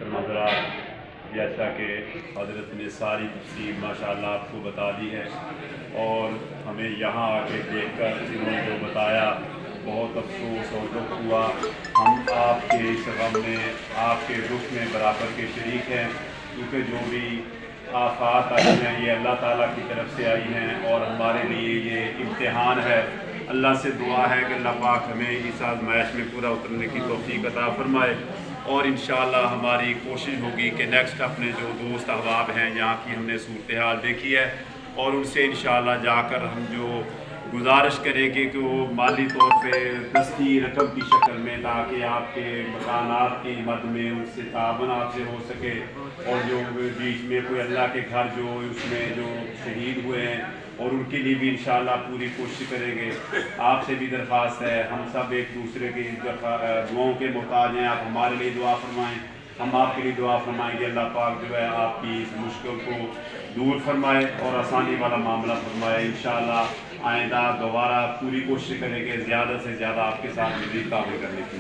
محترم حضرات، جیسا کہ حضرت نے ساری تقسیم ماشاءاللہ آپ کو بتا دی ہے، اور ہمیں یہاں آ کے دیکھ کر انہوں نے جو بتایا بہت افسوس اور دکھ ہوا۔ ہم آپ کے اس غم میں، آپ کے دکھ میں برابر کے شریک ہیں، کیونکہ جو بھی آفات آئی ہیں یہ اللہ تعالیٰ کی طرف سے آئی ہیں، اور ہمارے لیے یہ امتحان ہے۔ اللہ سے دعا ہے کہ اللہ پاک ہمیں اس آزمائش میں پورا اترنے کی توفیق عطا فرمائے، اور انشاءاللہ ہماری کوشش ہوگی کہ نیکسٹ اپنے جو دوست احباب ہیں یہاں کی ہم نے صورتحال دیکھی ہے، اور ان سے انشاءاللہ جا کر ہم جو گزارش کریں گے کہ وہ مالی طور پہ دستی رقم کی شکل میں، تاکہ آپ کے مکانات کی مد میں ان سے تعاون آپ سے ہو سکے، اور جو بیچ میں کوئی اللہ کے گھر جو اس میں جو شہید ہوئے ہیں اور ان کے لیے بھی انشاءاللہ پوری کوشش کریں گے۔ آپ سے بھی درخواست ہے، ہم سب ایک دوسرے کی دعاؤں کے محتاج ہیں، آپ ہمارے لیے دعا فرمائیں، ہم آپ کے لیے دعا فرمائیں گے۔ اللہ پاک جو ہے آپ کی اس مشکل کو دور فرمائے اور آسانی والا معاملہ فرمائے۔ انشاءاللہ آئندہ دوبارہ پوری کوشش کریں گے زیادہ سے زیادہ آپ کے ساتھ مزید تعاون کرنے کی۔